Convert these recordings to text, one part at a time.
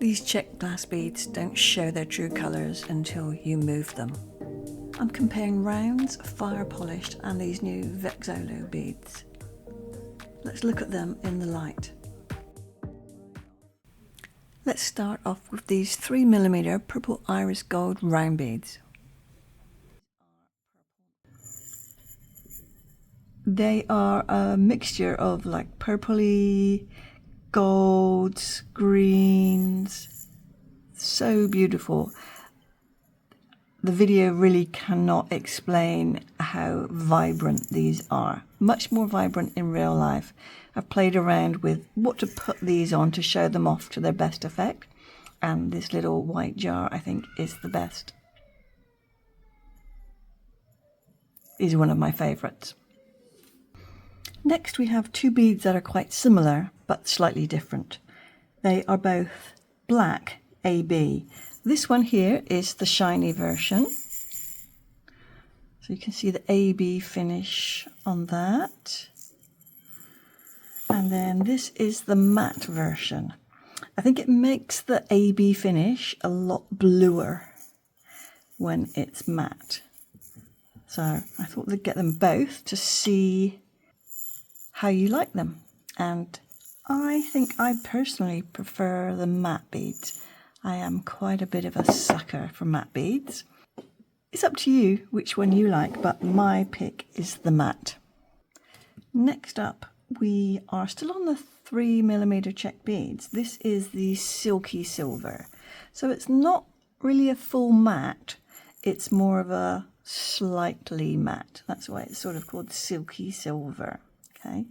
These Czech glass beads don't show their true colours until you move them. I'm comparing rounds, fire polished, and these new Vexolo beads. Let's look at them in the light. Let's start off with these 3mm purple iris gold round beads. They are a mixture of like purpley, golds, greens. So beautiful. The video really cannot explain how vibrant these are. Much more vibrant in real life. I've played around with what to put these on to show them off to their best effect. And this little white jar, I think, is the best. These are one of my favourites. Next we have two beads that are quite similar but slightly different. They are both black AB. This one here is the shiny version. So you can see the AB finish on that. And then this is the matte version. I think it makes the AB finish a lot bluer when it's matte. So I thought we'd get them both to see how you like them. And I think I personally prefer the matte beads. I am quite a bit of a sucker for matte beads. It's up to you which one you like, but my pick is the matte. Next up, we are still on the 3mm Czech beads. This is the silky silver. So it's not really a full matte, it's more of a slightly matte. That's why it's sort of called silky silver. Okay.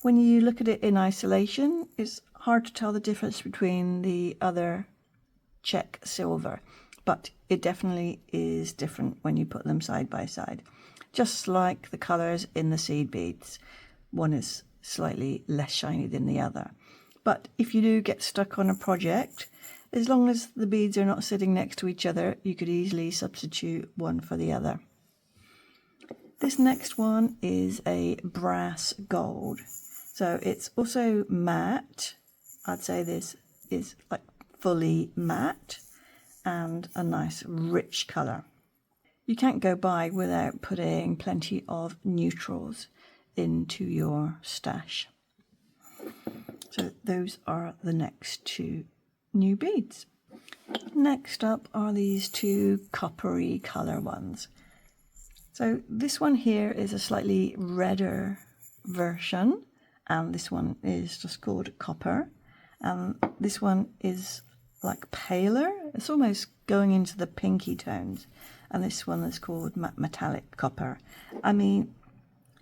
When you look at it in isolation, it's hard to tell the difference between the other Czech silver, but it definitely is different when you put them side by side. Just like the colours in the seed beads. One is slightly less shiny than the other. But if you do get stuck on a project, as long as the beads are not sitting next to each other, you could easily substitute one for the other. This next one is a brass gold. So it's also matte. I'd say this is like fully matte and a nice rich colour. You can't go by without putting plenty of neutrals into your stash. So those are the next two new beads. Next up are these two coppery colour ones. So this one here is a slightly redder version, and this one is just called copper, and this one is like paler. It's almost going into the pinky tones, and this one is called matte metallic copper. I mean,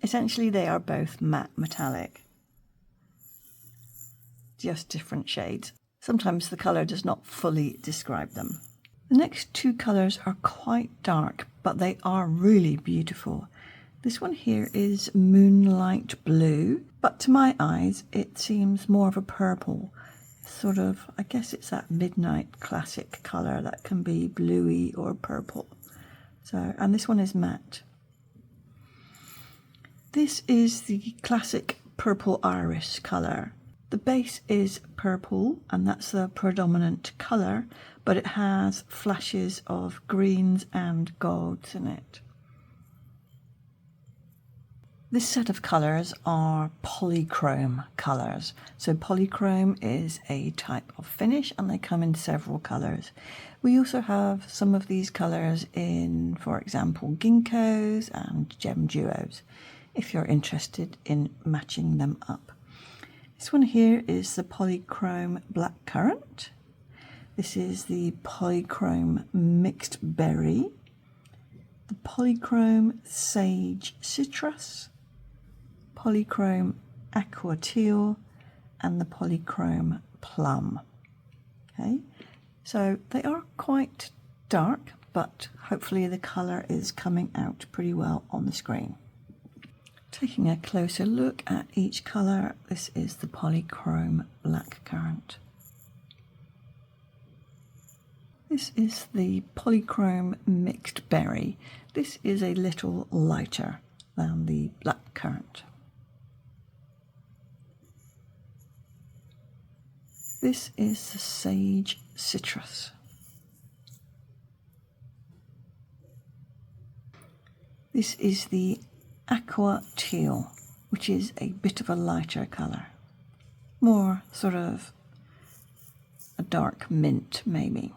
essentially they are both matte metallic, just different shades. Sometimes the colour does not fully describe them. The next two colours are quite dark, but they are really beautiful. This one here is moonlight blue, but to my eyes it seems more of a purple. Sort of, I guess it's that midnight classic colour that can be bluey or purple. So, and this one is matte. This is the classic purple iris colour. The base is purple, and that's the predominant colour, but it has flashes of greens and golds in it. This set of colours are polychrome colours. So polychrome is a type of finish, and they come in several colours. We also have some of these colours in, for example, ginkgos and gem duos, if you're interested in matching them up. This one here is the polychrome black currant. This is the polychrome mixed berry, the polychrome sage citrus, polychrome aqua teal, and the polychrome plum. Okay, so they are quite dark, but hopefully the colour is coming out pretty well on the screen. Taking a closer look at each colour, this is the polychrome black currant. This is the polychrome mixed berry. This is a little lighter than the black currant. This is the Sage Citrus. This is the Aqua Teal, which is a bit of a lighter colour. More sort of a dark mint, maybe.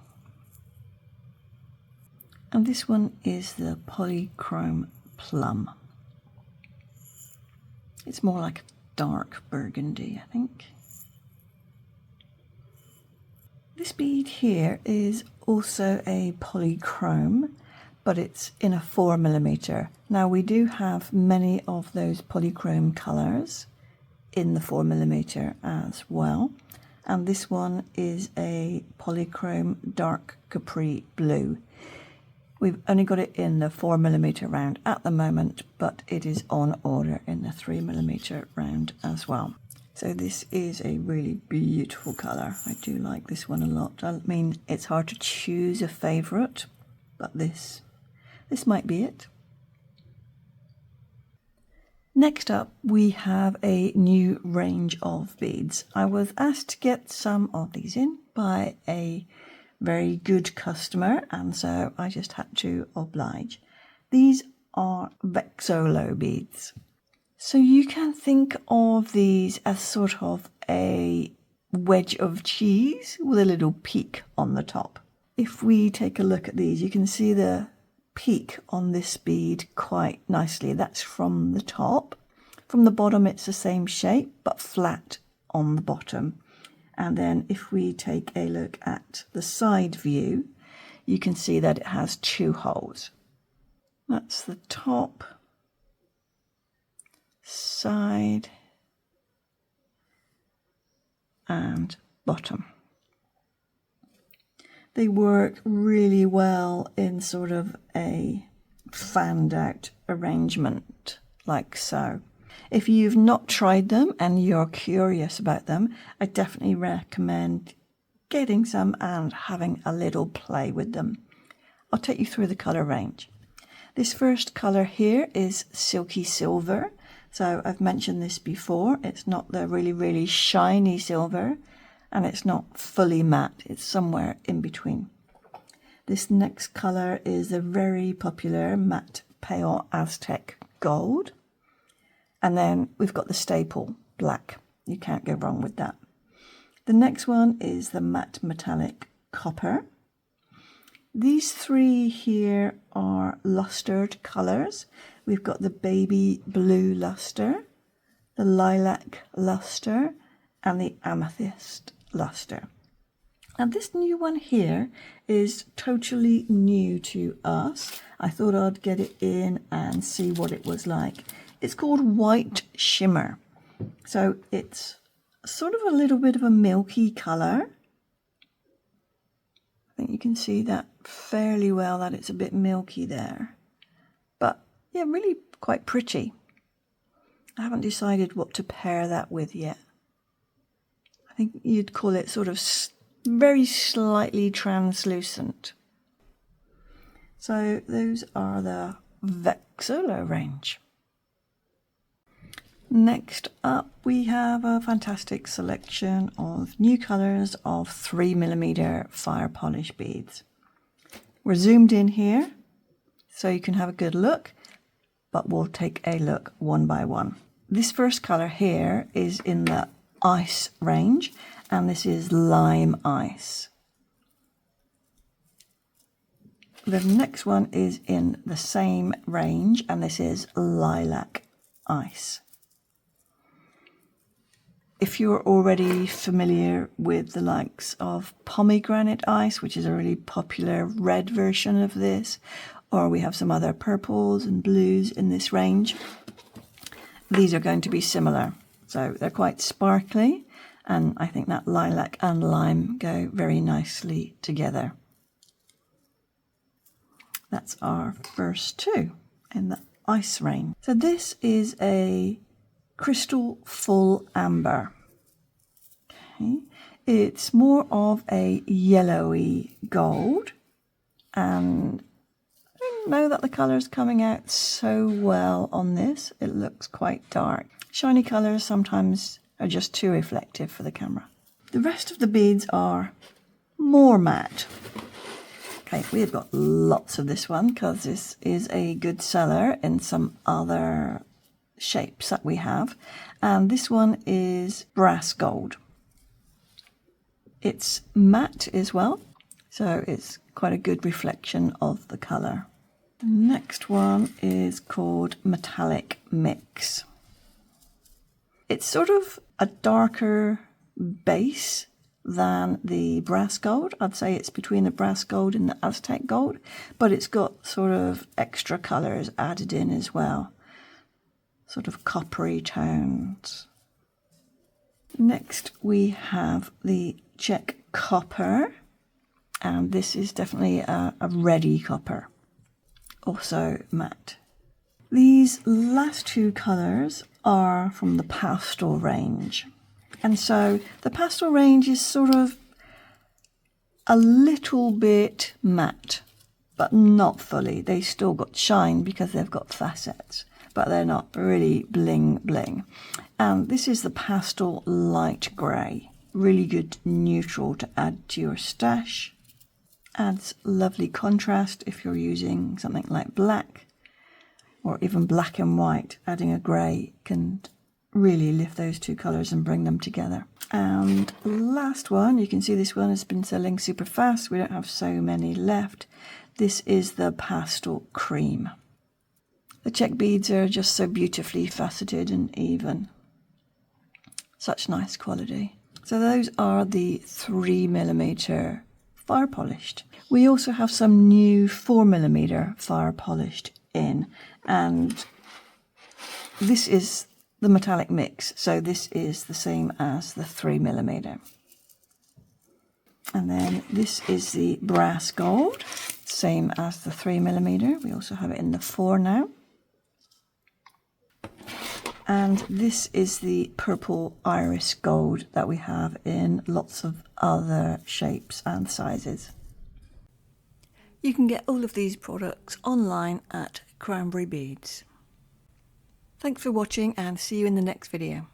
And this one is the Polychrome Plum. It's more like a dark burgundy, I think. This bead here is also a polychrome, but it's in a 4mm. Now we do have many of those polychrome colours in the 4mm as well. And this one is a polychrome dark capri blue. We've only got it in the 4mm round at the moment, but it is on order in the 3mm round as well. So this is a really beautiful colour. I do like this one a lot. I mean, it's hard to choose a favourite, but this might be it. Next up, we have a new range of beads. I was asked to get some of these in by a very good customer, and so I just had to oblige. These are Vexolo beads. So you can think of these as sort of a wedge of cheese with a little peak on the top. If we take a look at these, you can see the peak on this bead quite nicely. That's from the top. From the bottom it's the same shape but flat on the bottom. And then if we take a look at the side view, you can see that it has 2 holes. That's the top, side and bottom. They work really well in sort of a fanned out arrangement like so. If you've not tried them and you're curious about them, I definitely recommend getting some and having a little play with them. I'll take you through the colour range. This first colour here is Silky Silver. So I've mentioned this before. It's not the really shiny silver and it's not fully matte. It's somewhere in between. This next colour is the very popular matte Pale Aztec Gold. And then we've got the staple, black. You can't go wrong with that. The next one is the matte metallic copper. These 3 here are lustered colours. We've got the baby blue luster, the lilac luster, and the amethyst luster. And this new one here is totally new to us. I thought I'd get it in and see what it was like. It's called White Shimmer. So it's sort of a little bit of a milky colour. I think you can see that fairly well, that it's a bit milky there. But yeah, really quite pretty. I haven't decided what to pair that with yet. I think you'd call it sort of very slightly translucent. So those are the Vexolo range. Next up, we have a fantastic selection of new colours of 3mm fire polish beads. We're zoomed in here so you can have a good look, but we'll take a look one by one. This first colour here is in the Ice range, and this is Lime Ice. The next one is in the same range, and this is Lilac Ice. If you're already familiar with the likes of Pomegranate Ice, which is a really popular red version of this, or we have some other purples and blues in this range, these are going to be similar. So they're quite sparkly, and I think that lilac and lime go very nicely together. That's our first 2 in the Ice range. So this is a Crystal Full Amber. Okay. It's more of a yellowy gold, and I don't know that the colour's coming out so well on this. It looks quite dark. Shiny colours sometimes are just too reflective for the camera. The rest of the beads are more matte. Okay, we've got lots of this one because this is a good seller in some other shapes that we have. And this one is brass gold. It's matte as well, so it's quite a good reflection of the colour. The next one is called Metallic Mix. It's sort of a darker base than the brass gold. I'd say it's between the brass gold and the Aztec gold, but it's got sort of extra colours added in as well, sort of coppery tones. Next we have the Czech copper, and this is definitely a reddy copper, also matte. These last two colours are from the pastel range, and so the pastel range is sort of a little bit matte, but not fully. They still got shine because they've got facets, but they're not really bling bling. And this is the pastel light grey, really good neutral to add to your stash. Adds lovely contrast if you're using something like black or even black and white. Adding a grey can really lift those two colours and bring them together. And last one, you can see this one has been selling super fast. We don't have so many left. This is the pastel cream. The Czech beads are just so beautifully faceted and even. Such nice quality. So those are the 3mm fire polished. We also have some new 4mm fire polished in, and this is the metallic mix, so this is the same as the 3mm. And then this is the brass gold, same as the 3mm. We also have it in the 4 now. And this is the purple iris gold that we have in lots of other shapes and sizes. You can get all of these products online at Cranberry Beads. Thanks for watching and see you in the next video.